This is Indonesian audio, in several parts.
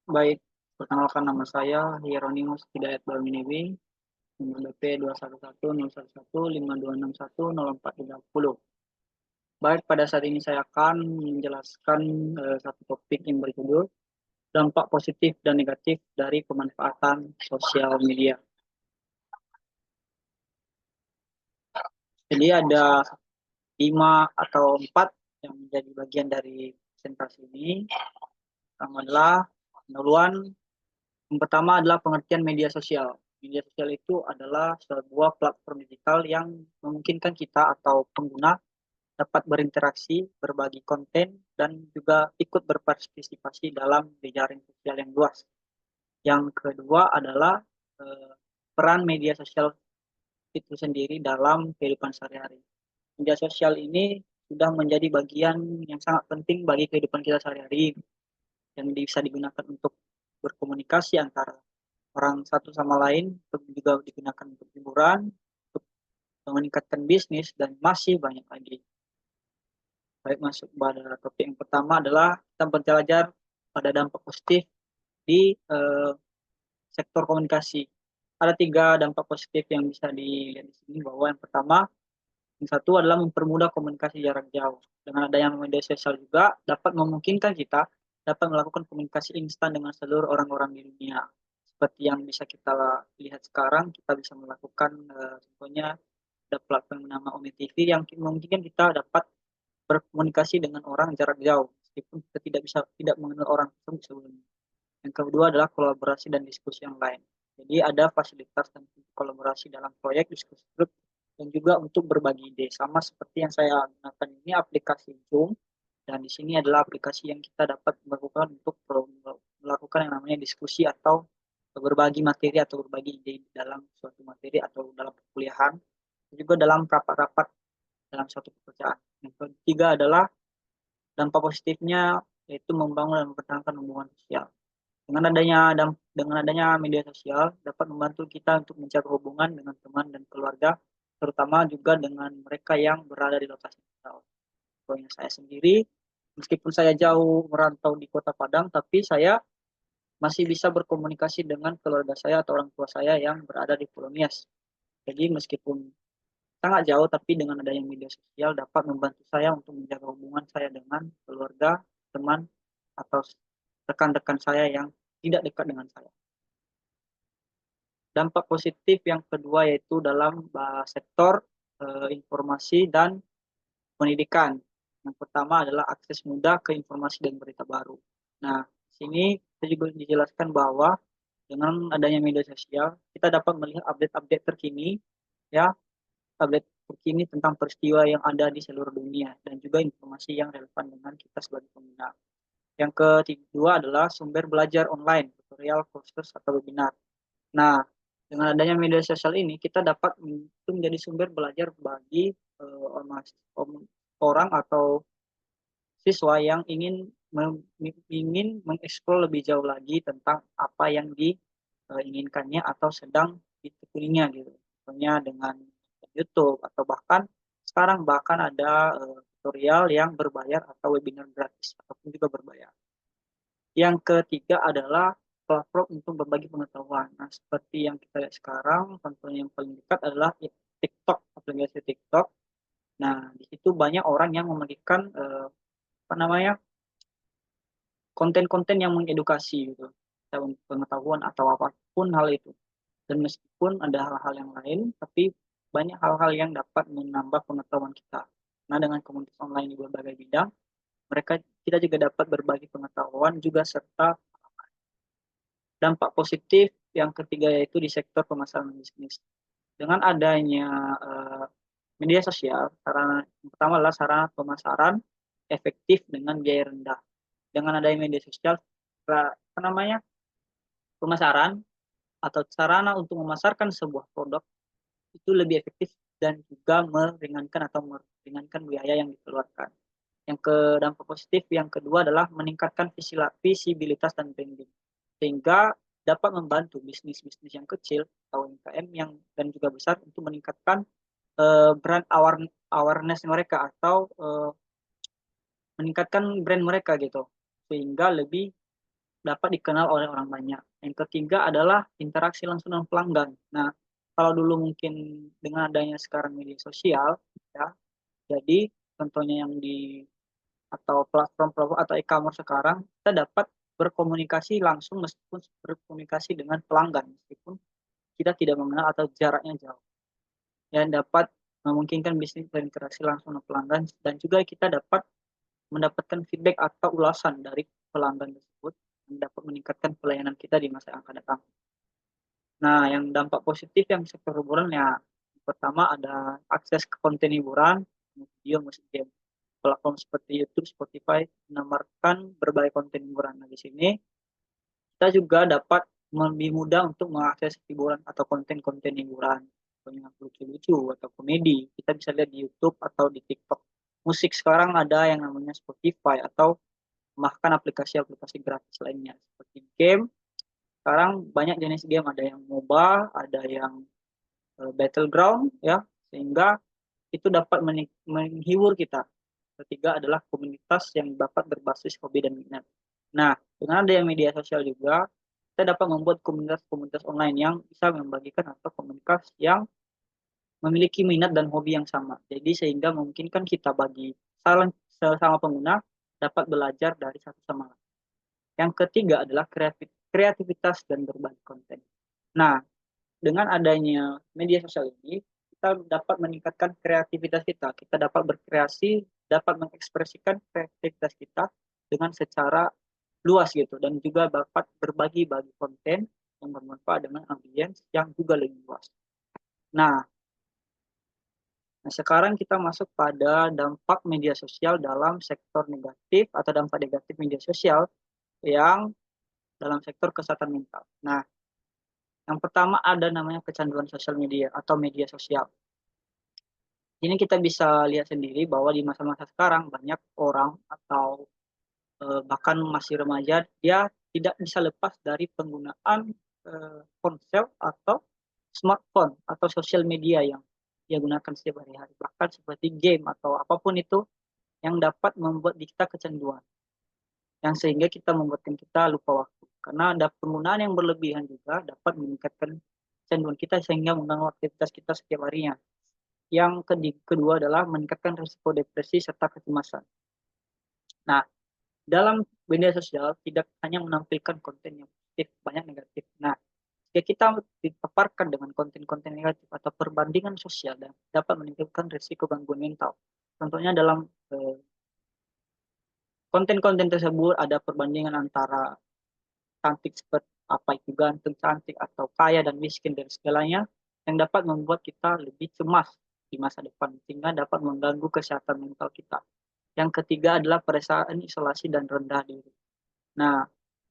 Baik, perkenalkan nama saya Hieronymus Hidayat Balminewi, nomor BP 211011526104430. Baik, pada saat ini saya akan menjelaskan satu topik yang berjudul dampak positif dan negatif dari pemanfaatan sosial media. Jadi ada 5 atau 4 yang menjadi bagian dari presentasi ini. Pertama adalah pendahuluan. Yang pertama adalah pengertian media sosial. Media sosial itu adalah sebuah platform digital yang memungkinkan kita atau pengguna dapat berinteraksi, berbagi konten, dan juga ikut berpartisipasi dalam jejaring sosial yang luas. Yang kedua adalah eh, peran media sosial itu sendiri dalam kehidupan sehari-hari. Media sosial ini sudah menjadi bagian yang sangat penting bagi kehidupan kita sehari-hari, yang bisa digunakan untuk berkomunikasi antara orang satu sama lain, juga digunakan untuk hiburan, untuk meningkatkan bisnis, dan masih banyak lagi. Baik, masuk pada topik yang pertama adalah kita belajar pada dampak positif di sektor komunikasi. Ada 3 dampak positif yang bisa dilihat di sini, bahwa yang pertama, yang satu adalah mempermudah komunikasi jarak jauh. Dengan adanya media sosial juga dapat memungkinkan kita dapat melakukan komunikasi instan dengan seluruh orang-orang di dunia. Seperti yang bisa kita lihat sekarang, kita bisa melakukan contohnya ada platform nama Ome TV yang memungkinkan kita dapat berkomunikasi dengan orang jarak jauh meskipun kita tidak mengenal orang tersebut sebelumnya. Yang kedua adalah kolaborasi dan diskusi yang lain. Jadi ada fasilitas dan kolaborasi dalam proyek diskusi grup dan juga untuk berbagi ide. Sama seperti yang saya gunakan ini aplikasi Zoom, dan di sini adalah aplikasi yang kita dapat melakukan untuk melakukan yang namanya diskusi atau berbagi materi atau berbagi ide dalam suatu materi atau dalam perkuliahan, juga dalam rapat-rapat dalam suatu pekerjaan. Yang ketiga adalah dampak positifnya, yaitu membangun dan mempertahankan hubungan sosial. Dengan adanya media sosial dapat membantu kita untuk menjaga hubungan dengan teman dan keluarga, terutama juga dengan mereka yang berada di lokasi jauh. Contohnya saya sendiri, meskipun saya jauh merantau di Kota Padang, tapi saya masih bisa berkomunikasi dengan keluarga saya atau orang tua saya yang berada di Pulau Nias. Jadi meskipun sangat jauh, tapi dengan adanya media sosial dapat membantu saya untuk menjaga hubungan saya dengan keluarga, teman, atau rekan-rekan saya yang tidak dekat dengan saya. Dampak positif yang kedua yaitu dalam sektor informasi dan pendidikan. Yang pertama adalah akses mudah ke informasi dan berita baru. Nah, di sini kita juga dijelaskan bahwa dengan adanya media sosial, kita dapat melihat update-update terkini, ya, update terkini tentang peristiwa yang ada di seluruh dunia dan juga informasi yang relevan dengan kita sebagai pengguna. Yang kedua adalah sumber belajar online, tutorial, kursus, atau webinar. Nah, dengan adanya media sosial ini, kita dapat itu menjadi sumber belajar bagi orang atau siswa yang ingin mengeksplor lebih jauh lagi tentang apa yang diinginkannya atau sedang ditekuninya gitu. Contohnya dengan YouTube atau bahkan ada tutorial yang berbayar atau webinar gratis ataupun juga berbayar. Yang ketiga adalah platform untuk berbagi pengetahuan. Nah, seperti yang kita lihat sekarang, contohnya yang paling dekat adalah TikTok, aplikasi TikTok. Nah, di situ banyak orang yang memberikan apa namanya, konten-konten yang mengedukasi gitu, pengetahuan atau apapun hal itu. Dan meskipun ada hal-hal yang lain, tapi banyak hal-hal yang dapat menambah pengetahuan kita. Nah, dengan komunitas online di berbagai bidang, kita juga dapat berbagi pengetahuan juga serta dampak positif yang ketiga yaitu di sektor pemasaran bisnis. Dengan adanya media sosial, sarana yang pertama adalah sarana pemasaran efektif dengan biaya rendah. Dengan adanya media sosial, apa namanya, pemasaran atau sarana untuk memasarkan sebuah produk itu lebih efektif dan juga meringankan biaya yang dikeluarkan. Yang dampak positif yang kedua adalah meningkatkan visibilitas dan branding, sehingga dapat membantu bisnis-bisnis yang kecil atau UMKM yang dan juga besar untuk meningkatkan brand awareness mereka atau meningkatkan brand mereka gitu, sehingga lebih dapat dikenal oleh orang banyak. Yang ketiga adalah interaksi langsung dengan pelanggan. Nah, kalau dulu mungkin dengan adanya sekarang media sosial, ya, jadi contohnya yang di atau platform-platform atau e-commerce sekarang, kita dapat berkomunikasi langsung meskipun berkomunikasi dengan pelanggan, meskipun kita tidak mengenal atau jaraknya jauh. Dan dapat memungkinkan bisnis berinteraksi langsung dengan pelanggan dan juga kita dapat mendapatkan feedback atau ulasan dari pelanggan tersebut yang dapat meningkatkan pelayanan kita di masa yang akan datang. Nah, yang dampak positif yang sektor hiburan ya, pertama ada akses ke konten hiburan, video, musik, game. Platform seperti YouTube, Spotify menawarkan berbagai konten hiburan. Nah, di sini kita juga dapat lebih mudah untuk mengakses hiburan atau konten-konten hiburan yang lucu-lucu atau komedi. Kita bisa lihat di YouTube atau di TikTok. Musik sekarang ada yang namanya Spotify atau bahkan aplikasi-aplikasi gratis lainnya seperti game. Sekarang banyak jenis game, ada yang MOBA, ada yang battleground ya, sehingga itu dapat menghibur kita. Ketiga adalah komunitas yang dapat berbasis hobi dan minat. Nah, dengan adanya media sosial juga, kita dapat membuat komunitas-komunitas online yang bisa membagikan atau komunitas yang memiliki minat dan hobi yang sama. Jadi sehingga memungkinkan kita bagi sesama pengguna dapat belajar dari satu sama lain. Yang ketiga adalah kreativitas dan berbagi konten. Nah, dengan adanya media sosial ini, kita dapat meningkatkan kreativitas kita. Kita dapat berkreasi, dapat mengekspresikan kreativitas kita dengan secara luas gitu, dan juga dapat berbagi-bagi konten yang bermanfaat dengan audiens yang juga lebih luas. Nah, sekarang kita masuk pada dampak media sosial dalam sektor negatif atau dampak negatif media sosial yang dalam sektor kesehatan mental. Nah, yang pertama ada namanya kecanduan sosial media atau media sosial. Ini kita bisa lihat sendiri bahwa di masa-masa sekarang banyak orang atau bahkan masih remaja, dia tidak bisa lepas dari penggunaan ponsel atau smartphone atau sosial media yang dia gunakan setiap hari-hari. Bahkan seperti game atau apapun itu yang dapat membuat kita kecanduan, yang sehingga kita membuatkan kita lupa waktu. Karena ada penggunaan yang berlebihan juga dapat meningkatkan kecanduan kita sehingga mengganggu aktivitas kita setiap harinya. Yang kedua adalah meningkatkan risiko depresi serta kecemasan. Nah, dalam media sosial tidak hanya menampilkan konten yang positif, banyak negatif. Nah, jika kita dipaparkan dengan konten-konten negatif atau perbandingan sosial dan dapat menimbulkan risiko gangguan mental. Contohnya dalam konten-konten tersebut ada perbandingan antara cantik seperti apa itu ganteng, cantik atau kaya dan miskin dan segalanya yang dapat membuat kita lebih cemas di masa depan sehingga dapat mengganggu kesehatan mental kita. Yang ketiga adalah perasaan isolasi dan rendah diri. Nah,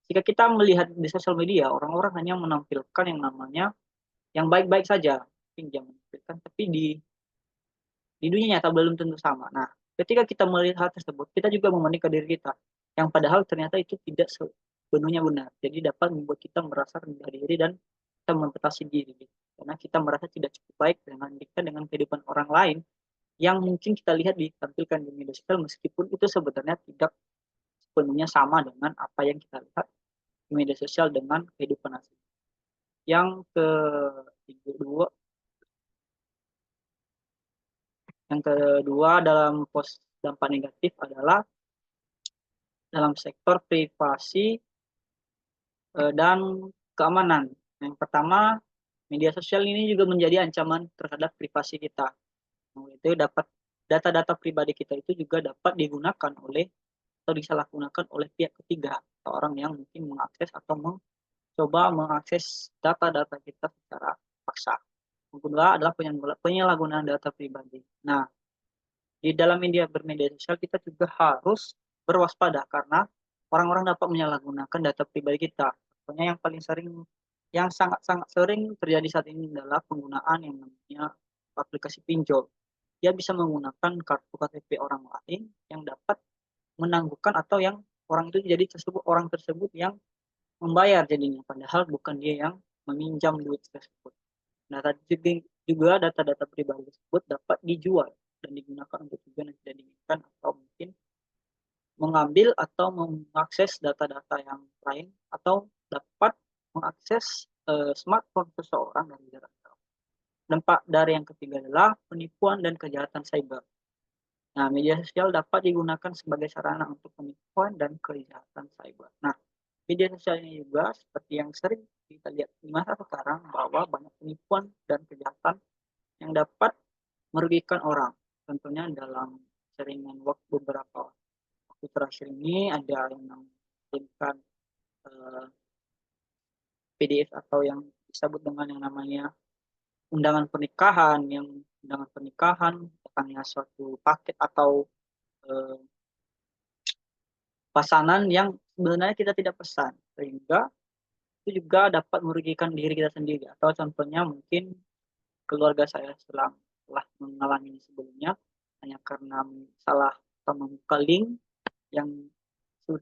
jika kita melihat di sosial media, orang-orang hanya menampilkan yang namanya yang baik-baik saja, mungkin jangan menampilkan, tapi di dunia nyata belum tentu sama. Nah, ketika kita melihat hal tersebut, kita juga membandingkan diri kita, yang padahal ternyata itu tidak sepenuhnya benar. Jadi dapat membuat kita merasa rendah diri dan kita membatasi diri, karena kita merasa tidak cukup baik dengan kehidupan orang lain yang mungkin kita lihat ditampilkan di media sosial, meskipun itu sebenarnya tidak sepenuhnya sama dengan apa yang kita lihat di media sosial dengan kehidupan asli. Yang kedua, dalam dampak negatif adalah dalam sektor privasi dan keamanan. Yang pertama, media sosial ini juga menjadi ancaman terhadap privasi kita. Itu dapat data-data pribadi kita itu juga dapat digunakan oleh atau disalahgunakan oleh pihak ketiga atau orang yang mungkin mengakses atau mencoba mengakses data-data kita secara paksa. Yang kedua adalah penyalahgunaan data pribadi. Nah, di dalam bermedia sosial kita juga harus berwaspada karena orang-orang dapat menyalahgunakan data pribadi kita. Contohnya yang paling sering, yang sangat-sangat sering terjadi saat ini adalah penggunaan yang namanya aplikasi pinjol. Dia bisa menggunakan kartu KTP orang lain yang dapat menangguhkan atau yang orang tersebut yang membayar jadinya, padahal bukan dia yang meminjam duit tersebut. Nah, tadi juga data-data pribadi tersebut dapat dijual dan digunakan untuk tujuan yang tidak diinginkan atau mungkin mengambil atau mengakses data-data yang lain atau dapat mengakses smartphone seseorang dari jarak jauh. Dampak dari yang ketiga adalah penipuan dan kejahatan cyber. Nah, media sosial dapat digunakan sebagai sarana untuk penipuan dan kejahatan cyber. Nah, media sosial ini juga seperti yang sering kita lihat di masa sekarang bahwa banyak penipuan dan kejahatan yang dapat merugikan orang. Contohnya dalam seringan waktu beberapa waktu terakhir ini ada yang mengirimkan PDF atau yang disebut dengan yang namanya undangan pernikahan, yang undangan pernikahan bukannya suatu paket atau eh, pesanan yang sebenarnya kita tidak pesan, sehingga itu juga dapat merugikan diri kita sendiri. Atau contohnya mungkin keluarga saya telah mengalami sebelumnya hanya karena salah atau membuka link yang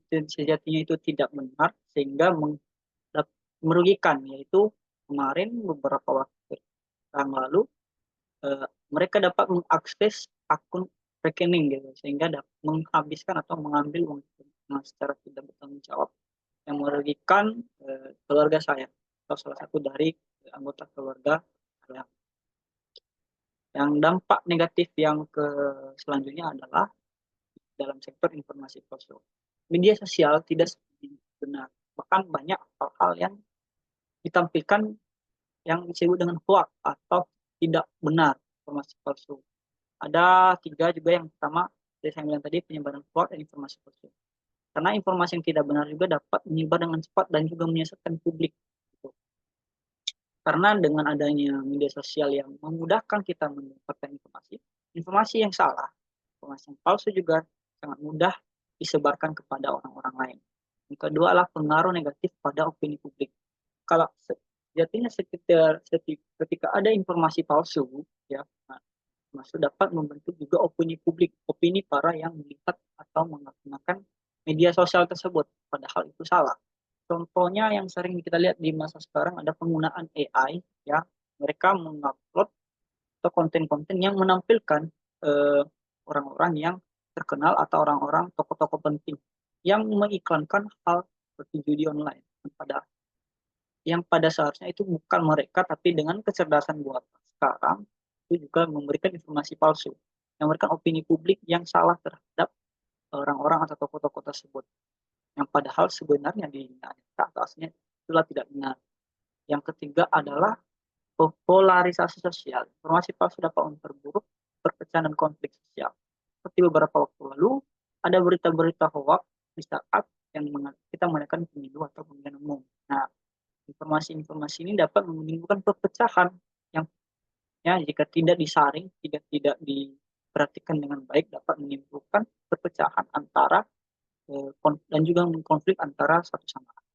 sejatinya itu tidak benar sehingga merugikan, yaitu kemarin beberapa waktu yang lalu mereka dapat mengakses akun rekening gitu sehingga dapat menghabiskan atau mengambil uang secara tidak bertanggung jawab yang merugikan keluarga saya atau salah satu dari anggota keluarga saya. Yang dampak negatif yang selanjutnya adalah dalam sektor informasi palsu. Media sosial tidak benar, bahkan banyak hal-hal yang ditampilkan yang disebut dengan hoax atau tidak benar, informasi palsu. Ada tiga juga. Yang pertama, seperti saya bilang tadi, penyebaran hoax dan informasi palsu. Karena informasi yang tidak benar juga dapat menyebar dengan cepat dan juga menyesatkan publik. Karena dengan adanya media sosial yang memudahkan kita mendapatkan informasi, informasi yang salah, informasi yang palsu juga sangat mudah disebarkan kepada orang-orang lain. Yang kedua adalah pengaruh negatif pada opini publik. Kalau sejatinya ketika ada informasi palsu, ya, masuk dapat membentuk juga opini publik, opini para yang melihat atau menggunakan media sosial tersebut, padahal itu salah. Contohnya yang sering kita lihat di masa sekarang ada penggunaan AI, ya, mereka mengupload atau konten-konten yang menampilkan orang-orang yang terkenal atau orang-orang tokoh-tokoh penting yang mengiklankan hal seperti judi online, yang pada seharusnya itu bukan mereka, tapi dengan kecerdasan buatan sekarang itu juga memberikan informasi palsu yang memberikan opini publik yang salah terhadap orang-orang atau tokoh-tokoh tersebut, yang padahal sebenarnya di atasnya itulah tidak benar. Yang ketiga adalah polarisasi sosial. Informasi palsu dapat memperburuk perpecahan dan konflik sosial. Seperti beberapa waktu lalu ada berita-berita hoax di saat yang kita mengadakan pemilu atau pemilihan umum. Nah, informasi-informasi ini dapat menimbulkan perpecahan yang, ya, jika tidak disaring, tidak diperhatikan dengan baik, dapat menimbulkan perpecahan antara dan juga konflik antara satu sama lain.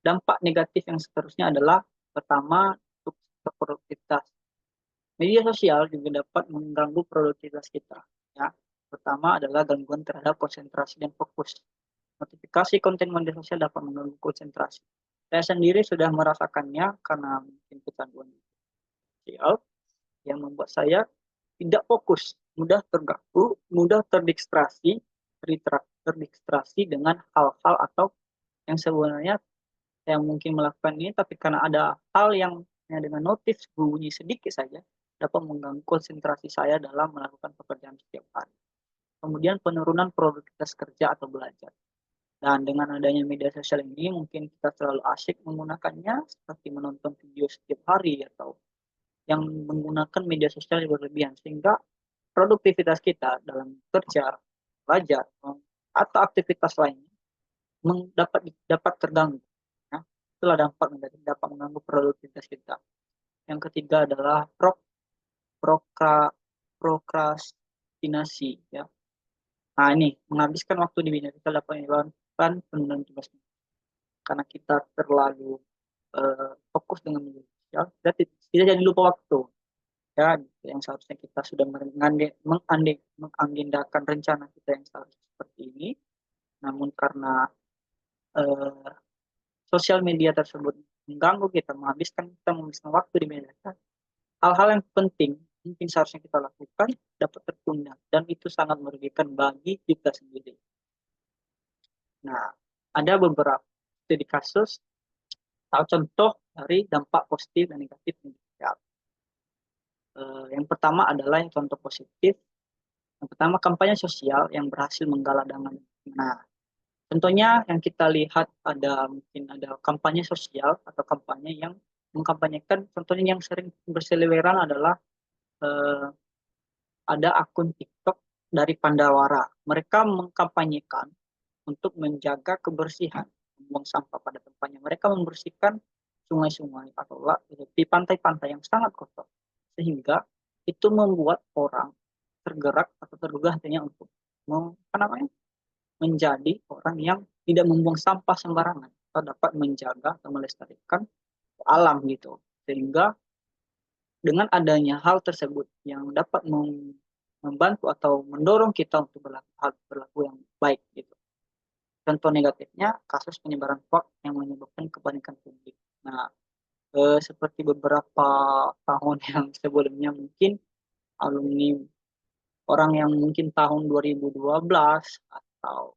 Dampak negatif yang seterusnya adalah pertama, untuk produktivitas. Media sosial juga dapat mengganggu produktivitas kita. Ya, pertama adalah gangguan terhadap konsentrasi dan fokus. Notifikasi konten media sosial dapat mengganggu konsentrasi. Saya sendiri sudah merasakannya karena mungkin kecanduan sosial yang membuat saya tidak fokus, mudah terganggu, mudah terdistraksi dengan hal-hal atau yang sebenarnya saya mungkin melakukan ini, tapi karena ada hal yang dengan notif bunyi sedikit saja dapat mengganggu konsentrasi saya dalam melakukan pekerjaan setiap hari. Kemudian penurunan produktivitas kerja atau belajar. Dan dengan adanya media sosial ini mungkin kita terlalu asyik menggunakannya, seperti menonton video setiap hari atau yang menggunakan media sosial yang berlebihan, sehingga produktivitas kita dalam kerja, belajar, atau aktivitas lainnya dapat terganggu. Ya, itulah dampak negatif, dapat mengganggu produktivitas kita. Yang ketiga adalah prokrastinasi. Ya. Nah, ini menghabiskan waktu di media sosial dapat menyebabkan penundaan tugas. Karena kita terlalu fokus dengan media sosial, kita jadi lupa waktu. Ya, yang seharusnya kita sudah mengagendakan rencana kita yang seharusnya seperti ini, namun karena sosial media tersebut mengganggu kita, menghabiskan waktu di media sosial, hal-hal yang penting mungkin seharusnya kita lakukan dapat tertunda, dan itu sangat merugikan bagi kita sendiri. Nah, ada beberapa studi kasus atau contoh dari dampak positif dan negatif media. Yang pertama adalah yang contoh positif. Yang pertama, kampanye sosial yang berhasil menggalang dana. Nah, contohnya yang kita lihat ada mungkin ada kampanye sosial atau kampanye yang mengkampanyekan, contohnya yang sering berseliweran adalah eh, ada akun TikTok dari Pandawara. Mereka mengkampanyekan untuk menjaga kebersihan, membuang sampah pada tempatnya. Mereka membersihkan sungai-sungai atau di pantai-pantai yang sangat kotor, sehingga itu membuat orang tergerak atau tergugah hatinya untuk apa namanya, menjadi orang yang tidak membuang sampah sembarangan atau dapat menjaga atau melestarikan alam gitu. Sehingga dengan adanya hal tersebut yang dapat membantu atau mendorong kita untuk berlaku yang baik gitu. Contoh negatifnya kasus penyebaran hoax yang menyebabkan kepanikan publik. Nah, seperti beberapa tahun yang sebelumnya mungkin alumni orang yang mungkin tahun 2012 atau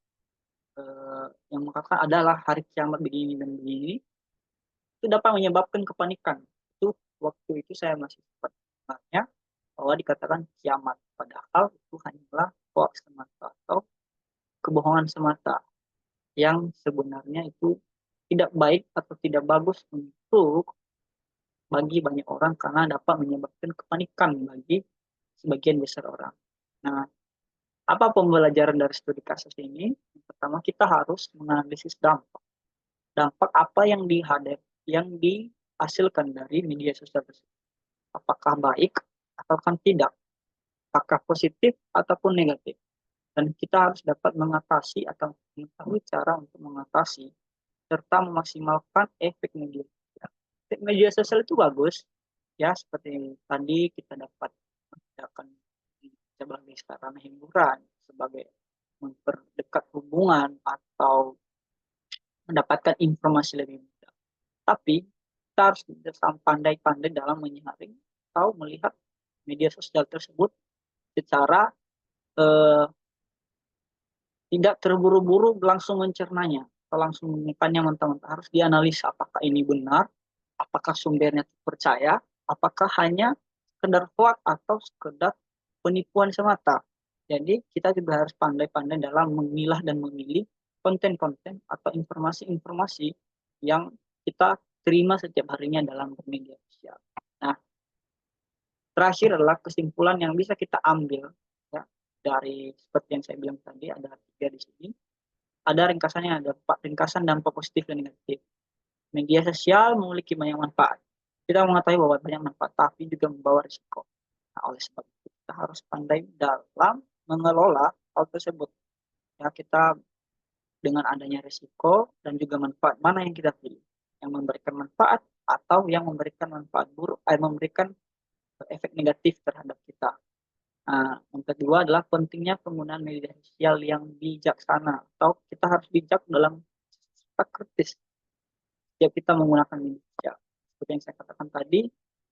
yang mengatakan adalah hari kiamat begini dan begini, itu dapat menyebabkan kepanikan. Itu waktu itu saya masih sempat dengarnya bahwa dikatakan kiamat, padahal itu hanyalah hoax semata atau kebohongan semata yang sebenarnya itu tidak baik atau tidak bagus untuk bagi banyak orang karena dapat menyebabkan kepanikan bagi sebagian besar orang. Nah, apa pembelajaran dari studi kasus ini? Yang pertama, kita harus menganalisis dampak. Dampak apa yang yang dihasilkan dari media sosial tersebut. Apakah baik atau kan tidak? Apakah positif ataupun negatif? Dan kita harus dapat mengatasi atau mengetahui cara untuk mengatasi serta memaksimalkan efek media sosial. Efek media sosial itu bagus, ya seperti tadi kita dapat menggunakan sebagai sarana hiburan, sebagai memperdekat hubungan atau mendapatkan informasi lebih mudah. Tapi kita harus pandai-pandai dalam menyaring atau melihat media sosial tersebut secara eh, tidak terburu-buru langsung mencernanya atau langsung menyimpannya mentah-mentah. Harus dianalisa apakah ini benar, apakah sumbernya terpercaya, apakah hanya sekedar hoax atau sekedar penipuan semata. Jadi kita juga harus pandai-pandai dalam memilah dan memilih konten-konten atau informasi-informasi yang kita terima setiap harinya dalam media sosial. Nah, terakhir adalah kesimpulan yang bisa kita ambil ya, dari seperti yang saya bilang tadi, ada tiga di sini. Ada ringkasannya, ada 4 ringkasan dampak positif dan negatif. Media sosial memiliki banyak manfaat. Kita mengetahui bahwa banyak manfaat, tapi juga membawa risiko. Nah, oleh sebab itu kita harus pandai dalam mengelola hal tersebut. Ya, kita dengan adanya risiko dan juga manfaat, mana yang kita pilih? Yang memberikan manfaat atau yang memberikan manfaat buruk, memberikan efek negatif terhadap kita. Nah, yang kedua adalah pentingnya penggunaan media sosial yang bijaksana, atau kita harus bijak dalam kritis setiap kita menggunakan media sosial. Seperti yang saya katakan tadi,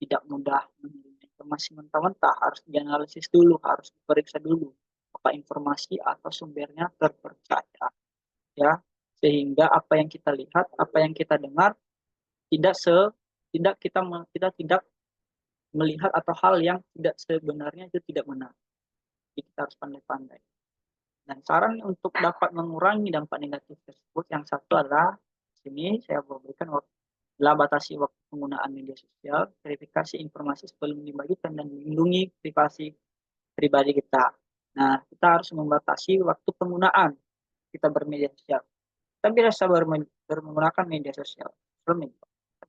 tidak mudah menerima informasi mentah-mentah, harus dianalisis dulu, harus diperiksa dulu apa informasi atau sumbernya terpercaya, ya, sehingga apa yang kita lihat, apa yang kita dengar tidak se tidak kita tidak melihat atau hal yang tidak sebenarnya itu tidak benar. Jadi kita harus pandai-pandai. Dan saran untuk dapat mengurangi dampak negatif tersebut, yang satu adalah sini saya berikan adalah batasi waktu penggunaan media sosial, verifikasi informasi sebelum dibagikan, dan melindungi privasi pribadi kita. Nah, kita harus membatasi waktu penggunaan kita bermedia sosial. Kita bisa menggunakan media sosial, tapi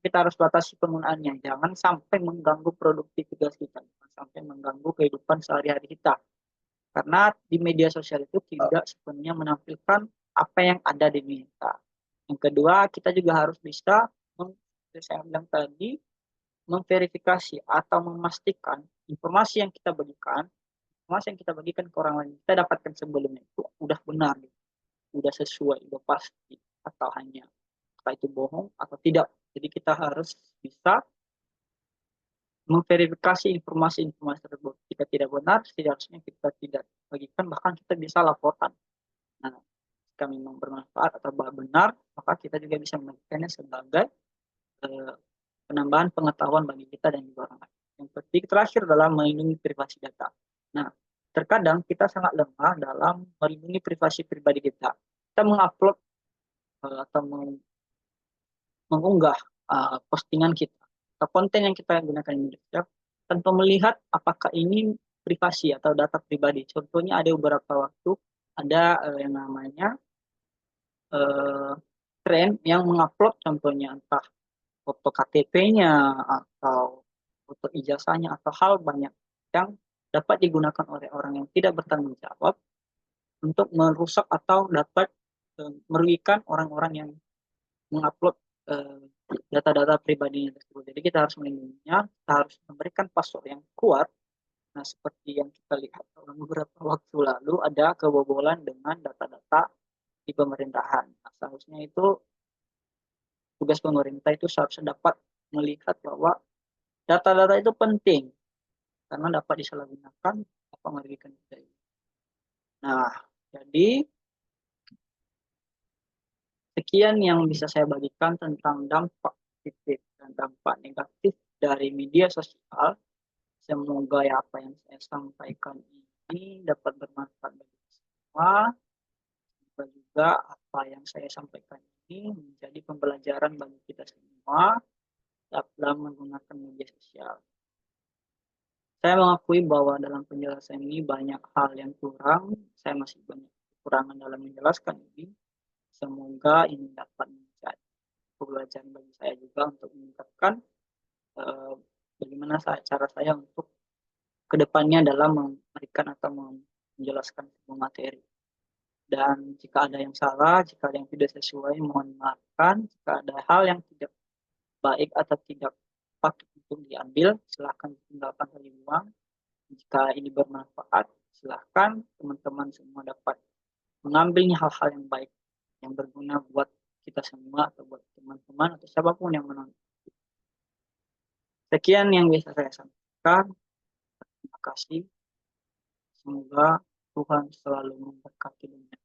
kita harus batasi penggunaannya. Jangan sampai mengganggu produktivitas kita, jangan sampai mengganggu kehidupan sehari-hari kita. Karena di media sosial itu tidak sepenuhnya menampilkan apa yang ada di kita. Yang kedua, kita juga harus bisa, seperti saya bilang tadi, memverifikasi atau memastikan informasi yang kita berikan, informasi yang kita bagikan ke orang lain, kita dapatkan sebelumnya itu udah benar, udah sesuai, udah pasti, atau hanya, apakah itu bohong atau tidak. Jadi kita harus bisa memverifikasi informasi-informasi tersebut. Jika tidak benar, seharusnya kita tidak bagikan, bahkan kita bisa laporkan. Nah, jika memang bermanfaat atau benar, maka kita juga bisa membagikannya sebagai penambahan pengetahuan bagi kita dan juga orang lain. Yang penting terakhir adalah melindungi privasi data. Nah, terkadang kita sangat lemah dalam melindungi privasi pribadi kita. Kita mengupload atau mengunggah postingan kita atau konten yang kita gunakan di media sosial tanpa melihat apakah ini privasi atau data pribadi. Contohnya ada beberapa waktu ada yang namanya tren yang mengupload contohnya entah foto KTP-nya atau foto ijazahnya atau hal banyak yang dapat digunakan oleh orang yang tidak bertanggung jawab untuk merusak atau dapat merugikan orang-orang yang mengupload eh, data-data pribadinya tersebut. Jadi kita harus melindunginya, kita harus memberikan password yang kuat. Nah, seperti yang kita lihat beberapa waktu lalu ada kebobolan dengan data-data di pemerintahan. Nah, seharusnya itu tugas pemerintah itu seharusnya dapat melihat bahwa data-data itu penting karena dapat disalahgunakan apa merugikan kita. Nah, jadi sekian yang bisa saya bagikan tentang dampak positif dan dampak negatif dari media sosial. Semoga ya apa yang saya sampaikan ini dapat bermanfaat bagi kita semua. Semoga juga apa yang saya sampaikan ini menjadi pembelajaran bagi kita semua dalam menggunakan media sosial. Saya mengakui bahwa dalam penjelasan ini banyak hal yang kurang. Saya masih banyak kekurangan dalam menjelaskan ini. Semoga ini dapat menjadi pembelajaran bagi saya juga untuk meningkatkan eh, bagaimana cara saya untuk kedepannya dalam memberikan atau menjelaskan sebuah materi. Dan jika ada yang salah, jika ada yang tidak sesuai, mohon maafkan. Jika ada hal yang tidak baik atau tidak patut untuk diambil, silahkan tinggalkan saja uang. Jika ini bermanfaat, silahkan teman-teman semua dapat mengambilnya hal-hal yang baik, yang berguna buat kita semua atau buat teman-teman atau siapapun yang menonton. Sekian yang bisa saya sampaikan. Terima kasih. Semoga Tuhan selalu memberkati dunia.